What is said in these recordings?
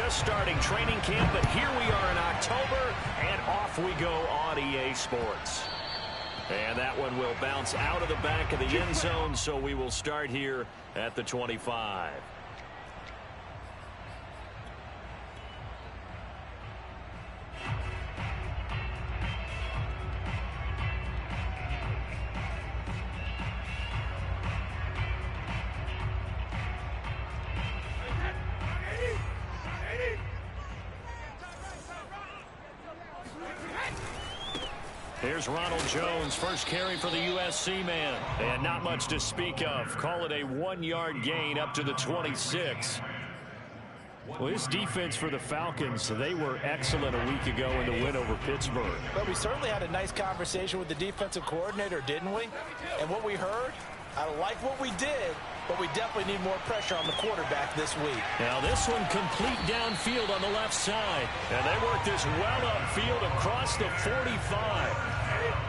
just starting training camp, but here we are in October, and off we go on EA Sports. And that one will bounce out of the back of the end zone, so we will start here at the 25. Here's Ronald Jones, first carry for the USC man. And not much to speak of. Call it a 1-yard gain up to the 26. Well, this defense for the Falcons, they were excellent a week ago in the win over Pittsburgh. But we certainly had a nice conversation with the defensive coordinator, didn't we? And what we heard, I like what we did, but we definitely need more pressure on the quarterback this week. Now this one complete downfield on the left side. And they work this well upfield across the 45.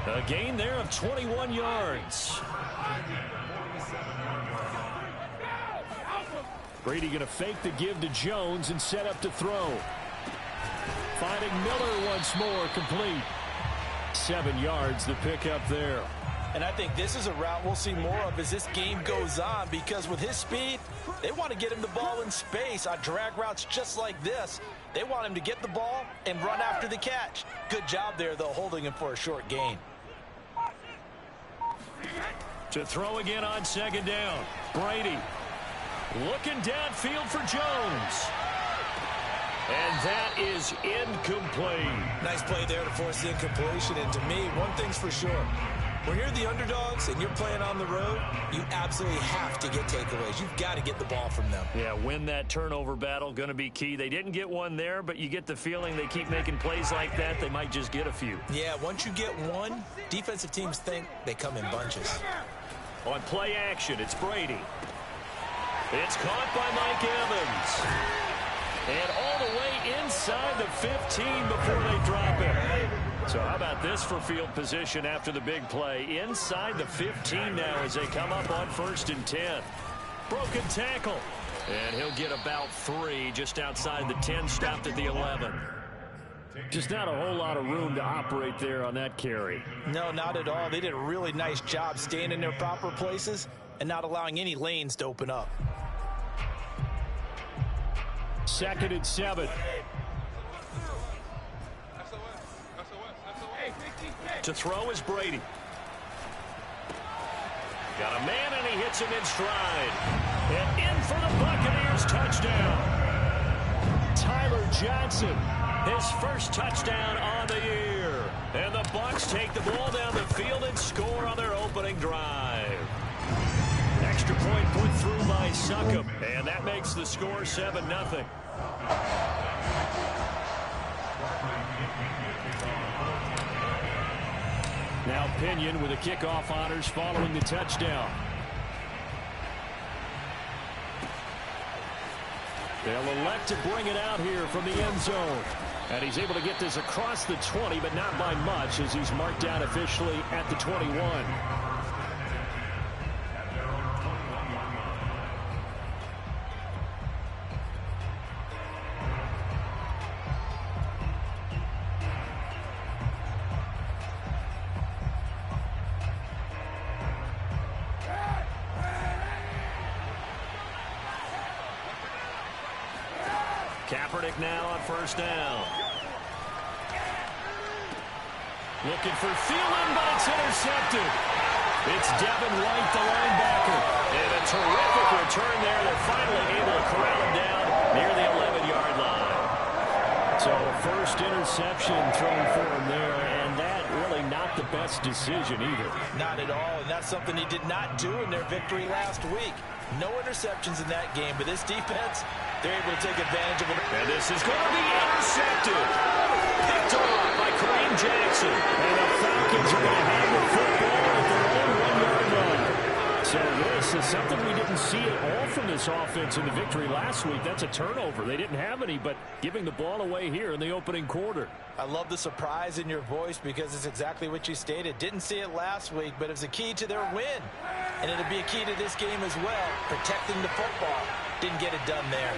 A gain there of 21 yards. Brady going to fake the give to Jones and set up to throw. Finding Miller once more, complete. 7 yards the pickup there. And I think this is a route we'll see more of as this game goes on, because with his speed, they want to get him the ball in space on drag routes just like this. They want him to get the ball and run after the catch. Good job there, though, holding him for a short gain. To throw again on second down. Brady looking downfield for Jones. And that is incomplete. Nice play there to force the incompletion. And to me, one thing's for sure. When you're the underdogs and you're playing on the road, you absolutely have to get takeaways. You've got to get the ball from them. Yeah, win that turnover battle, going to be key. They didn't get one there, but you get the feeling they keep making plays like that, they might just get a few. Yeah, once you get one, defensive teams think they come in bunches. On play action, it's Brady. It's caught by Mike Evans. And all the way inside the 15 before they drop it. So how about this for field position after the big play? Inside the 15 now as they come up on 1st and 10. Broken tackle. And he'll get about 3 just outside the 10, stopped at the 11. Just not a whole lot of room to operate there on that carry. No, not at all. They did a really nice job staying in their proper places and not allowing any lanes to open up. 2nd and 7. To throw is Brady. Got a man, and he hits him in stride. And in for the Buccaneers touchdown. Tyler Johnson, his first touchdown on the year. And the Bucs take the ball down the field and score on their opening drive. Extra point put through by Succop. And that makes the score 7-0. Now Pinion with the kickoff honors following the touchdown. They'll elect to bring it out here from the end zone. And he's able to get this across the 20, but not by much, as he's marked down officially at the 21. Kaepernick now on 1st down. Looking for Thielen, but it's intercepted. It's Devin White, the linebacker. And a terrific return there. They're finally able to corral him down near the 11-yard line. So first interception thrown for him there, and that really not the best decision either. Not at all, and that's something he did not do in their victory last week. No interceptions in that game, but this defense, they're able to take advantage of it. And this is going to be intercepted. Picked off by Kareem Jackson. And the Falcons are going to have the football at their own 1-yard line. So this is something we didn't see at all from this offense in the victory last week. That's a turnover. They didn't have any, but giving the ball away here in the opening quarter. I love the surprise in your voice because it's exactly what you stated. Didn't see it last week, but it was a key to their win. And it'll be a key to this game as well, protecting the football. Didn't get it done there.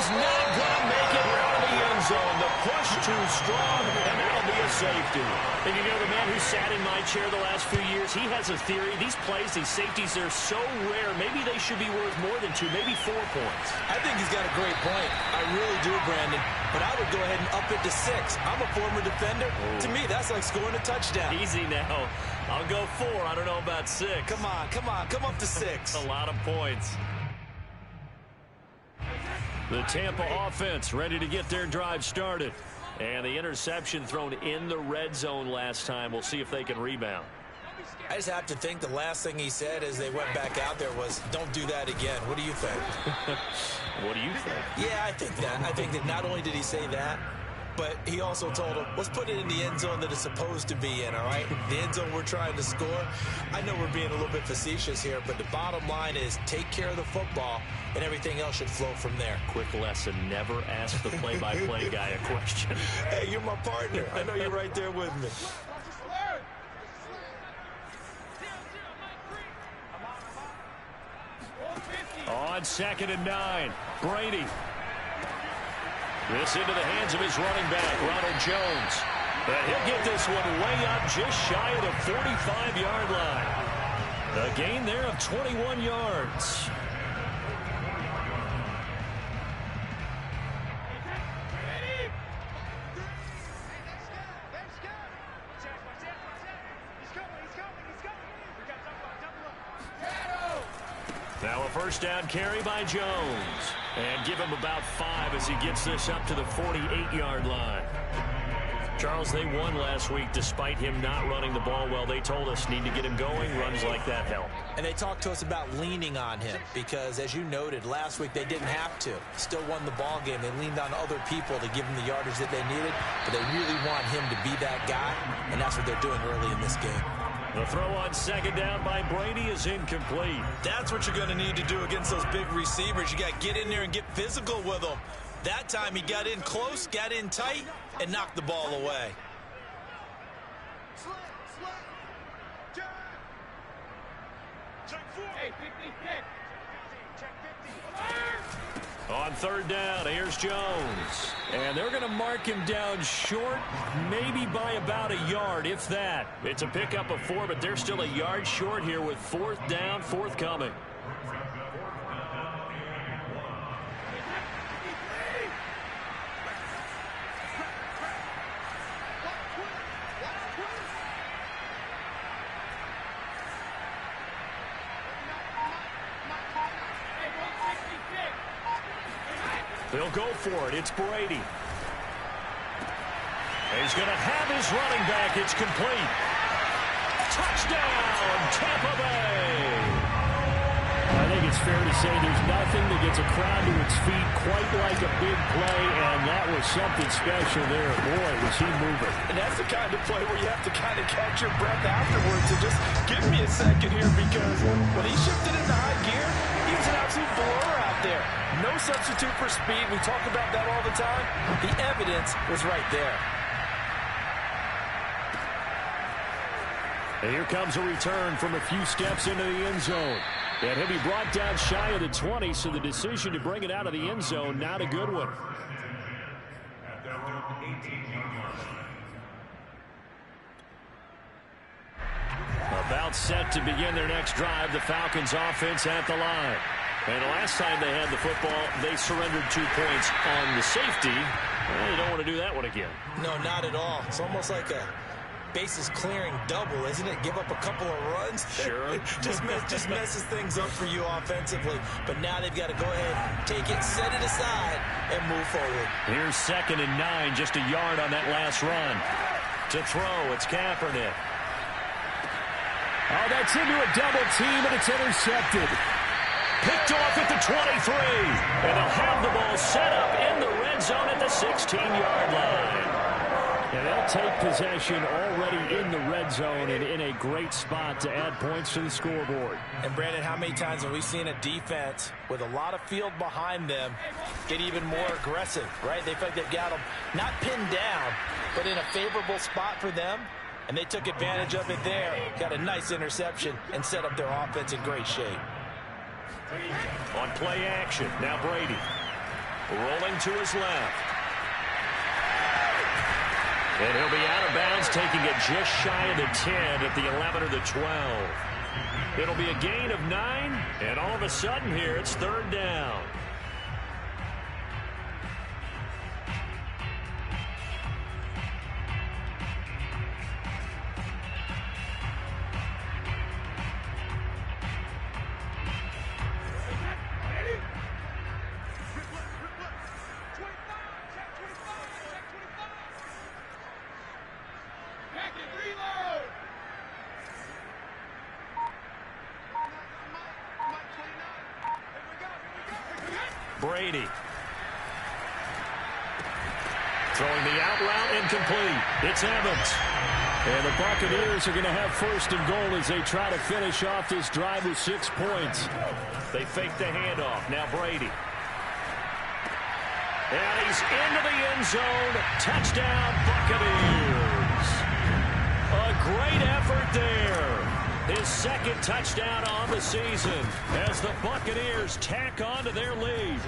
he's not going to make it out of the end zone. The push too strong, and that'll be a safety. And you know, the man who sat in my chair the last few years, he has a theory. These plays, these safeties, they're so rare. Maybe they should be worth more than 2, maybe 4 points. I think he's got a great point. I really do, Brandon. But I would go ahead and up it to 6. I'm a former defender. Oh. To me, that's like scoring a touchdown. Easy now. I'll go 4. I don't know about 6. Come on. Come up to 6. A lot of points. The Tampa offense ready to get their drive started. And the interception thrown in the red zone last time. We'll see if they can rebound. I just have to think the last thing he said as they went back out there was, don't do that again. What do you think? What do you think? Yeah, I think that. I think that not only did he say that, but he also told him, let's put it in the end zone that it's supposed to be in, all right? The end zone we're trying to score. I know we're being a little bit facetious here, but the bottom line is take care of the football, and everything else should flow from there. Quick lesson, never ask the play-by-play guy a question. Hey, you're my partner. I know you're right there with me. On 2nd and 9, Brady. This into the hands of his running back, Ronald Jones. But he'll get this one way up just shy of the 45-yard line. A gain there of 21 yards. Now a first down carry by Jones. And give him about 5 as he gets this up to the 48-yard line. Charles, they won last week despite him not running the ball well. They told us need to get him going. Runs like that help. And they talked to us about leaning on him because, as you noted, last week they didn't have to. Still won the ball game. They leaned on other people to give him the yardage that they needed, but they really want him to be that guy, and that's what they're doing early in this game. The throw on 2nd down by Brady is incomplete. That's what you're going to need to do against those big receivers. You got to get in there and get physical with them. That time he got in close, got in tight, and knocked the ball away. On 3rd down, here's Jones. And they're going to mark him down short, maybe by about a yard, if that. It's a pickup of 4, but they're still a yard short here with 4th down, forthcoming. They'll go for it. It's Brady. He's going to have his running back. It's complete. Touchdown, Tampa Bay. I think it's fair to say there's nothing that gets a crowd to its feet quite like a big play, and that was something special there. Boy, was he moving. And that's the kind of play where you have to kind of catch your breath afterwards. So just give me a second here, because when he shifted into high gear, he was an absolute blower out there. No substitute for speed. We talk about that all the time. The evidence was right there. And here comes a return from a few steps into the end zone. And he'll be brought down shy of the 20, so the decision to bring it out of the end zone, not a good one. About set to begin their next drive, the Falcons offense at the line. And the last time they had the football, they surrendered 2 points on the safety. Well, they don't want to do that one again. No, not at all. It's almost like a bases clearing double, isn't it? Give up a couple of runs. Sure. just messes things up for you offensively. But now they've got to go ahead, take it, set it aside, and move forward. Here's 2nd and 9, just a yard on that last run. To throw, it's Kaepernick. Oh, that's into a double team, and it's intercepted. Picked off at the 23. And they'll have the ball set up in the red zone at the 16-yard line. And they'll take possession already in the red zone and in a great spot to add points to the scoreboard. And, Brandon, how many times have we seen a defense with a lot of field behind them get even more aggressive, right? They feel like they've got them not pinned down, but in a favorable spot for them. And they took advantage of it there. Got a nice interception and set up their offense in great shape. On play action, now Brady. Rolling to his left. And he'll be out of bounds, taking it just shy of the 10 at the 11 or the 12. It'll be a gain of 9, and all of a sudden here, it's third down. Brady. Throwing the out route incomplete. It's Evans. And the Buccaneers are going to have first and goal as they try to finish off this drive with 6 points. They fake the handoff. Now Brady. And he's into the end zone. Touchdown, Buccaneers. A great effort there. His second touchdown on the season as the Buccaneers tack on to their lead.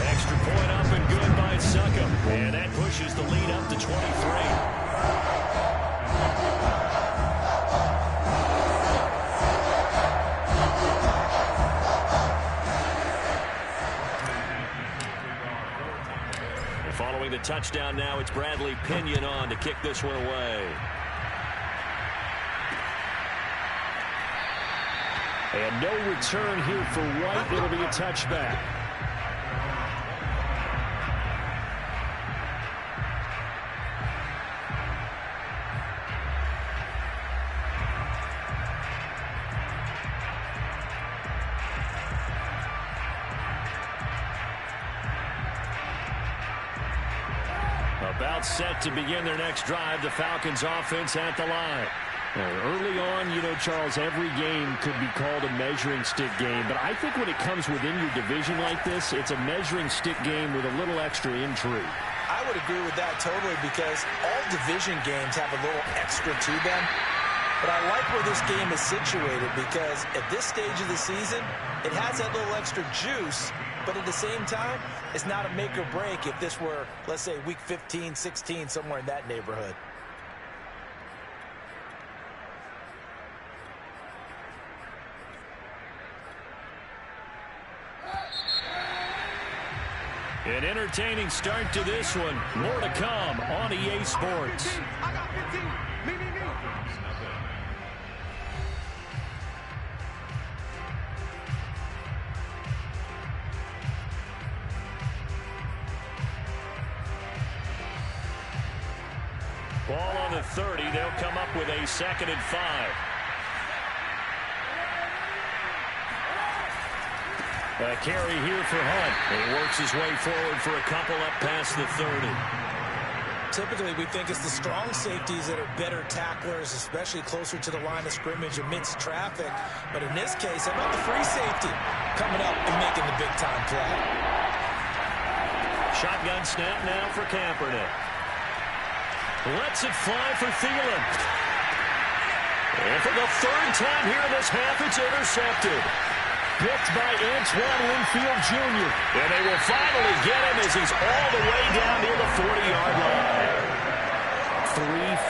Extra point up and good by Succop. And that pushes the lead up to 23. Following the touchdown now, it's Bradley Pinion on to kick this one away. And no return here for White. It'll be a touchback. About set to begin their next drive. The Falcons offense at the line. Early on, you know, Charles, every game could be called a measuring stick game. But I think when it comes within your division like this, it's a measuring stick game with a little extra intrigue. I would agree with that totally because all division games have a little extra to them. But I like where this game is situated because at this stage of the season, it has that little extra juice. But at the same time, it's not a make or break if this were, let's say, week 15, 16, somewhere in that neighborhood. An entertaining start to this one. More to come on EA Sports. I got 15. Me. Ball on the 30. They'll come up with a 2nd and 5. A carry here for Hunt. He works his way forward for a couple up past the 30. Typically, we think it's the strong safeties that are better tacklers, especially closer to the line of scrimmage amidst traffic. But in this case, how about the free safety coming up and making the big-time play? Shotgun snap now for Kaepernick. Lets it fly for Thielen. And for the 3rd time here in this half, it's intercepted. Picked by Antoine Winfield Jr. And they will finally get him as he's all the way down near the 40-yard line. 3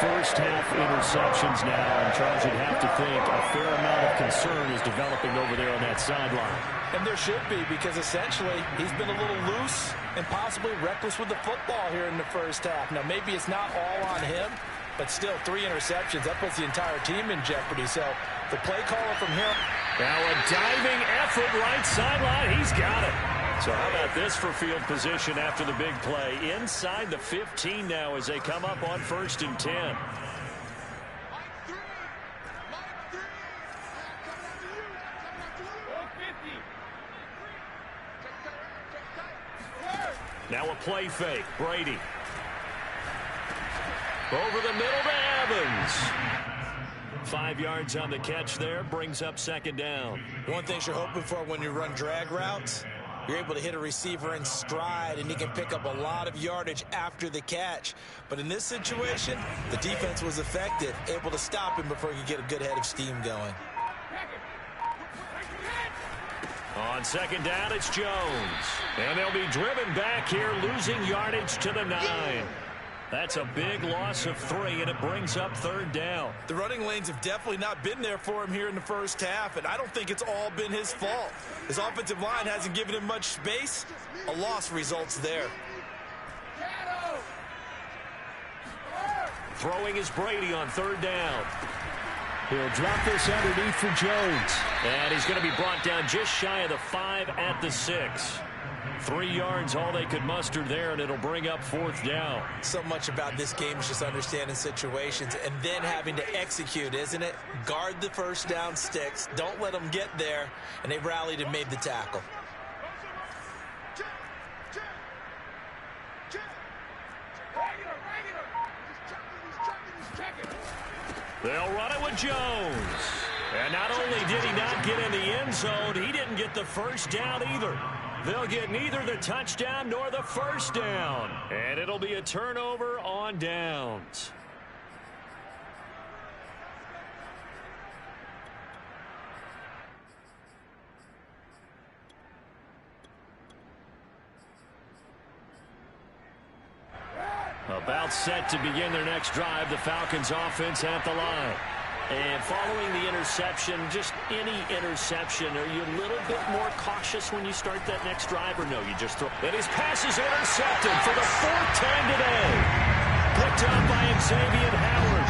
first-half interceptions now, and Charles, you'd have to think a fair amount of concern is developing over there on that sideline. And there should be, because essentially he's been a little loose and possibly reckless with the football here in the first half. Now, maybe it's not all on him, but still 3 interceptions. That puts the entire team in jeopardy. So the play caller from here. Now a diving effort right sideline. He's got it. So how about this for field position after the big play? Inside the 15 now as they come up on 1st and 10. Now a play fake. Brady. Over the middle to Evans. 5 yards on the catch there. Brings up 2nd down. One thing you're hoping for when you run drag routes, you're able to hit a receiver in stride, and he can pick up a lot of yardage after the catch. But in this situation, the defense was effective, able to stop him before he could get a good head of steam going. On second down, it's Jones. And they'll be driven back here, losing yardage to the 9. That's a big loss of 3, and it brings up third down. The running lanes have definitely not been there for him here in the first half, and I don't think it's all been his fault. His offensive line hasn't given him much space. A loss results there. Throwing is Brady on third down. He'll drop this underneath for Jones. And he's going to be brought down just shy of the 5 at the 6. 3 yards, all they could muster there, and it'll bring up fourth down. So much about this game is just understanding situations and then having to execute, isn't it? Guard the first down sticks. Don't let them get there. And they rallied and made the tackle. They'll run it with Jones. And not only did he not get in the end zone, he didn't get the first down either. They'll get neither the touchdown nor the first down. And it'll be a turnover on downs. About set to begin their next drive, the Falcons offense at the line. And following the interception, just any interception, are you a little bit more cautious when you start that next drive, or no, you just throw? And his pass is intercepted for the 4th time today. Picked up by Xavier Howard.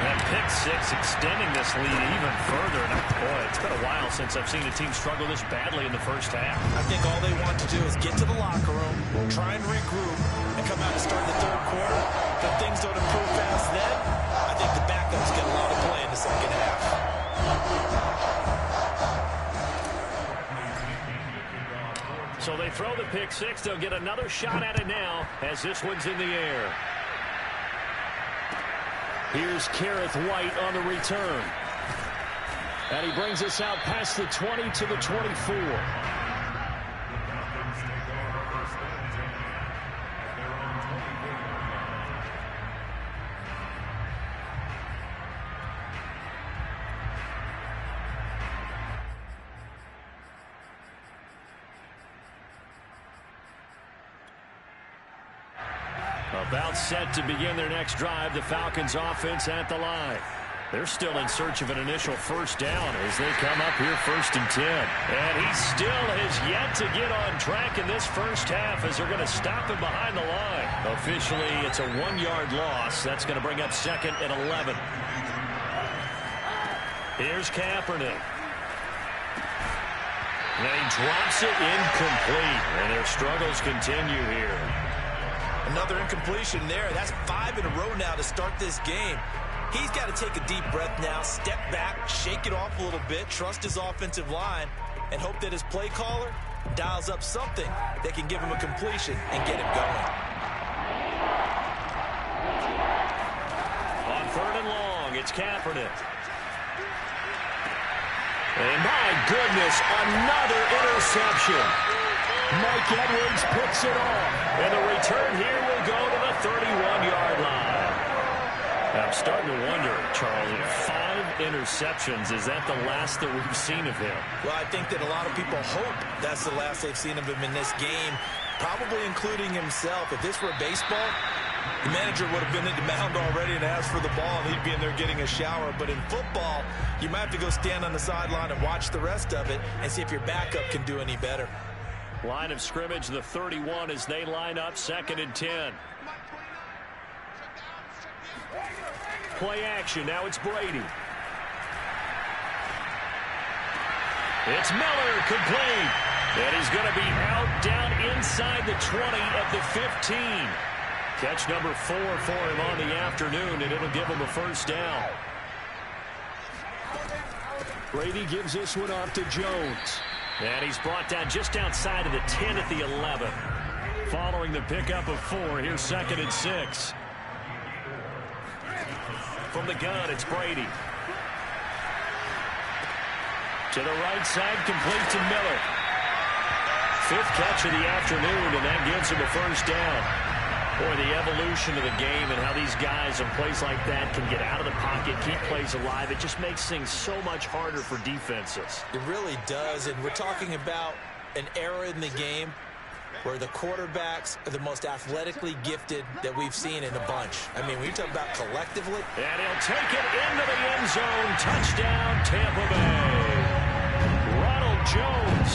That pick 6 extending this lead even further. And boy, it's been a while since I've seen a team struggle this badly in the first half. I think all they want to do is get to the locker room, try and regroup, and come out and start the third quarter. If things don't improve fast then, I think the backups get a lot of play in the second half. So they throw the pick 6. They'll get another shot at it now as this one's in the air. Here's Kareth White on the return. And he brings us out past the 20 to the 24. About set to begin their next drive, the Falcons offense at the line. They're still in search of an initial first down as they come up here 1st and 10. And he still has yet to get on track in this first half as they're going to stop him behind the line. Officially, it's a 1-yard loss. That's going to bring up 2nd and 11. Here's Kaepernick. And he drops it incomplete. And their struggles continue here. Another incompletion there. That's 5 in a row now to start this game. He's got to take a deep breath now, step back, shake it off a little bit, trust his offensive line, and hope that his play caller dials up something that can give him a completion and get him going. On 3rd and long, it's Kaepernick. And my goodness, another interception. Mike Edwards picks it off. And the return here will go to the 31-yard line. I'm starting to wonder, Charles, 5 interceptions, is that the last that we've seen of him? Well, I think that a lot of people hope that's the last they've seen of him in this game, probably including himself. If this were baseball, the manager would have been at the mound already and asked for the ball, and he'd be in there getting a shower. But in football, you might have to go stand on the sideline and watch the rest of it and see if your backup can do any better. Line of scrimmage, the 31 as they line up 2nd and 10. Play action. Now it's Brady. It's Miller, complete. And he's going to be out down inside the 20 at the 15. Catch number 4 for him on the afternoon, and it'll give him a first down. Brady gives this one off to Jones. And he's brought down just outside of the 10 at the 11. Following the pickup of 4, here's 2nd and 6. From the gun, it's Brady. To the right side, complete to Miller. 5th catch of the afternoon, and that gives him a first down. Boy, the evolution of the game and how these guys in plays like that can get out of the pocket, keep plays alive, it just makes things so much harder for defenses. It really does, and we're talking about an era in the game where the quarterbacks are the most athletically gifted that we've seen in a bunch. I mean, when you talk about collectively. And he'll take it into the end zone. Touchdown, Tampa Bay. Ronald Jones,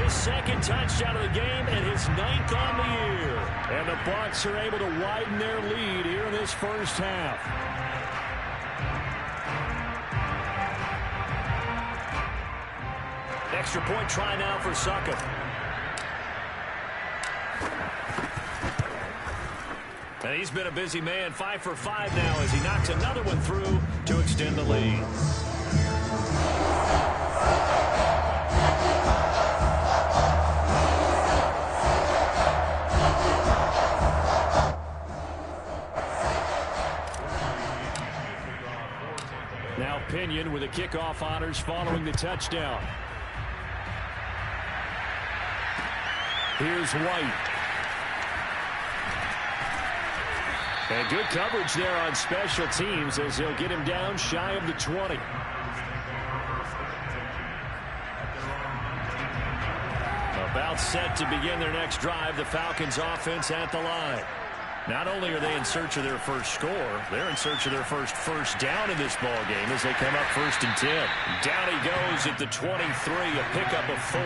his second touchdown of the game and his 9th on the year. And the Bucs are able to widen their lead here in this first half. Extra point try now for Suckup. And he's been a busy man, 5 for 5 now as he knocks another one through to extend the lead. Now Pinion with the kickoff honors following the touchdown. Here's White. And good coverage there on special teams as they'll get him down shy of the 20. About set to begin their next drive, the Falcons offense at the line. Not only are they in search of their first score, they're in search of their first down in this ball game as they come up 1st and 10. Down he goes at the 23, a pickup of 4.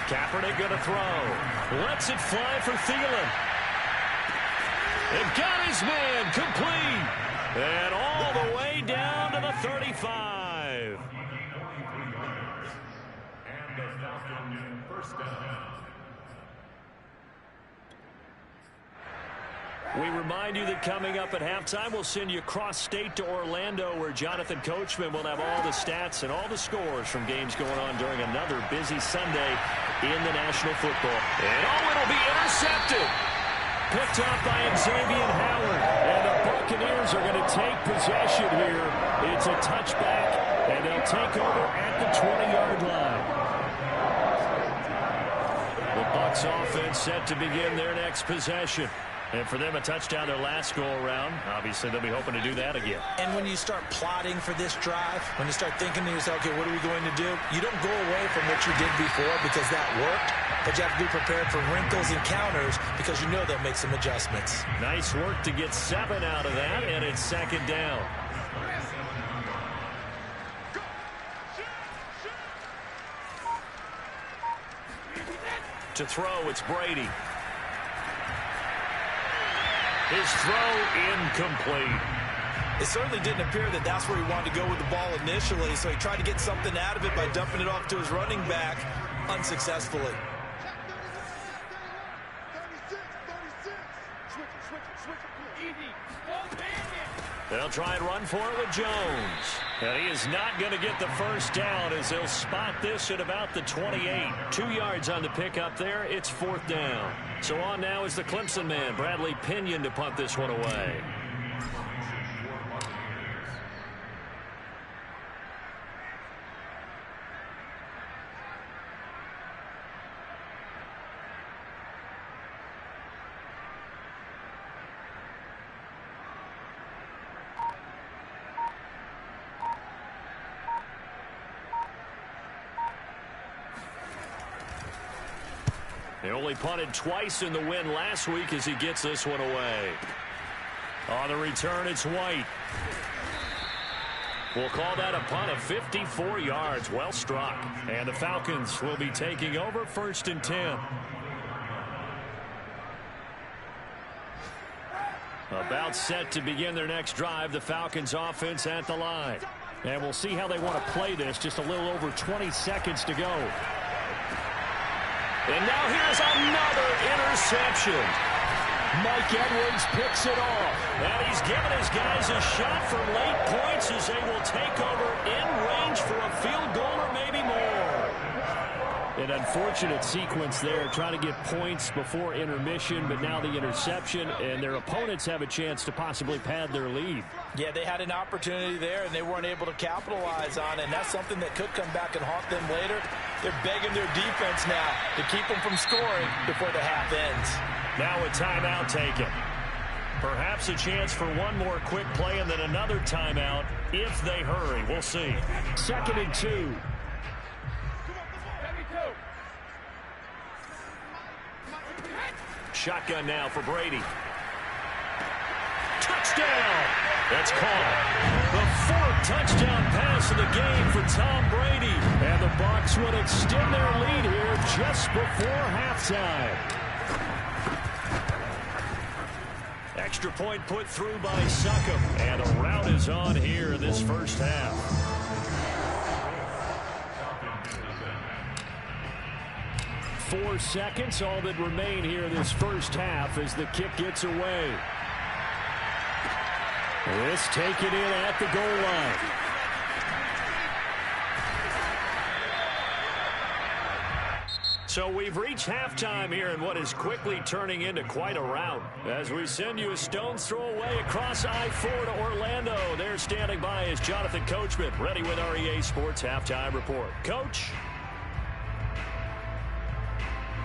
Kaepernick going to throw. Lets it fly for Thielen. And got his man complete. And all the way down to the 35. And the Falcons first down. We remind you that coming up at halftime, we'll send you across state to Orlando, where Jonathan Coachman will have all the stats and all the scores from games going on during another busy Sunday in the National Football. And it'll be intercepted. Picked up by Xavier Howard. And the Buccaneers are going to take possession here. It's a touchback, and they'll take over at the 20-yard line. The Bucs offense set to begin their next possession. And for them, a touchdown their last go-around. Obviously, they'll be hoping to do that again. And when you start plotting for this drive, when you start thinking to yourself, okay, what are we going to do? You don't go away from what you did before because that worked. But you have to be prepared for wrinkles and counters because you know they'll make some adjustments. Nice work to get 7 out of that, and it's 2nd down. To throw, it's Brady. His throw incomplete. It certainly didn't appear that that's where he wanted to go with the ball initially, so he tried to get something out of it by dumping it off to his running back unsuccessfully. They'll try and run for it with Jones. And he is not going to get the first down as they'll spot this at about the 28. 2 yards on the pickup there. It's 4th down. So on now is the Clemson man, Bradley Pinion, to punt this one away. They only punted twice in the win last week as he gets this one away. On the return, it's White. We'll call that a punt of 54 yards. Well struck. And the Falcons will be taking over 1st and 10. About set to begin their next drive, the Falcons offense at the line. And we'll see how they want to play this. Just a little over 20 seconds to go. And now here's another interception. Mike Edwards picks it off. And he's given his guys a shot for late points as they will take over in range for a field goal or maybe more. An unfortunate sequence there, trying to get points before intermission, but now the interception, and their opponents have a chance to possibly pad their lead. Yeah, they had an opportunity there, and they weren't able to capitalize on it, and that's something that could come back and haunt them later. They're begging their defense now to keep them from scoring before the half ends. Now a timeout taken. Perhaps a chance for one more quick play and then another timeout if they hurry. We'll see. 2nd and 2. Shotgun now for Brady. Touchdown! That's caught. The 4th touchdown pass of the game for Tom Brady. And the Bucs would extend their lead here just before halftime. Extra point put through by Succop. And a rout is on here in this first half. Four seconds, all that remain here in this first half as the kick gets away. This taken in at the goal line. So we've reached halftime here in what is quickly turning into quite a rout. As we send you a stone's throw away across I-4 to Orlando. There standing by is Jonathan Coachman, ready with our EA Sports Halftime Report. Coach?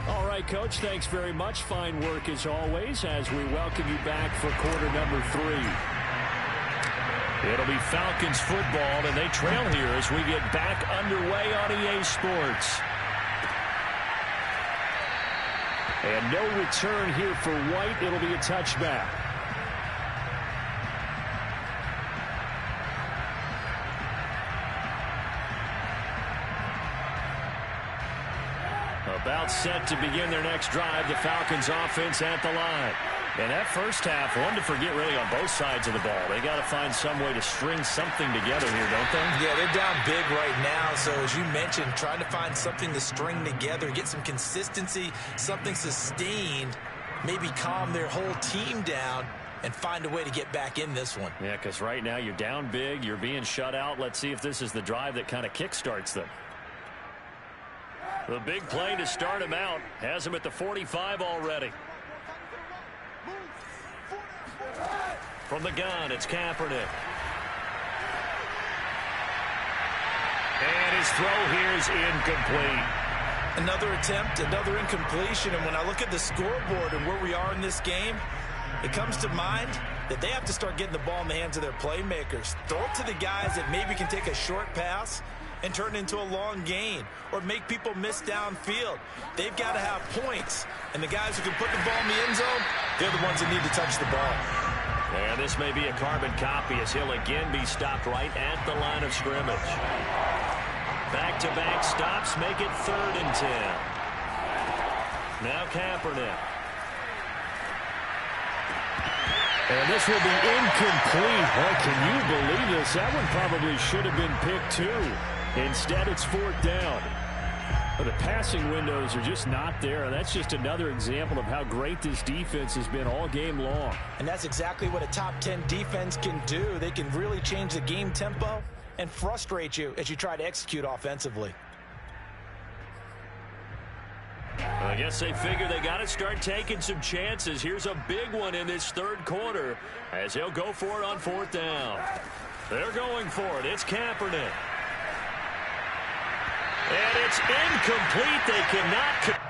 All right, Coach, thanks very much. Fine work as always as we welcome you back for quarter number 3. It'll be Falcons football, and they trail here as we get back underway on EA Sports. And no return here for White. It'll be a touchback. About set to begin their next drive, the Falcons offense at the line. And that first half, one to forget really on both sides of the ball. They got to find some way to string something together here, don't they? Yeah, they're down big right now. So as you mentioned, trying to find something to string together, get some consistency, something sustained, maybe calm their whole team down and find a way to get back in this one. Yeah, because right now you're down big, you're being shut out. Let's see if this is the drive that kind of kickstarts them. The big play to start him out has him at the 45 already. From the gun, it's Kaepernick. And his throw here is incomplete. Another attempt, another incompletion. And when I look at the scoreboard and where we are in this game, it comes to mind that they have to start getting the ball in the hands of their playmakers. Throw it to the guys that maybe can take a short pass and turn it into a long gain or make people miss downfield. They've got to have points. And the guys who can put the ball in the end zone, they're the ones that need to touch the ball. And this may be a carbon copy as he'll again be stopped right at the line of scrimmage. Back-to-back stops make it 3rd and 10. Now Kaepernick. And this will be incomplete. Oh, can you believe this? That one probably should have been picked too. Instead, it's 4th down. But the passing windows are just not there. That's just another example of how great this defense has been all game long. And that's exactly what a top 10 defense can do. They can really change the game tempo and frustrate you as you try to execute offensively. Well, I guess they figure they got to start taking some chances. Here's a big one in this 3rd quarter as they'll go for it on 4th down. They're going for it. It's Kaepernick. And it's incomplete. They cannot.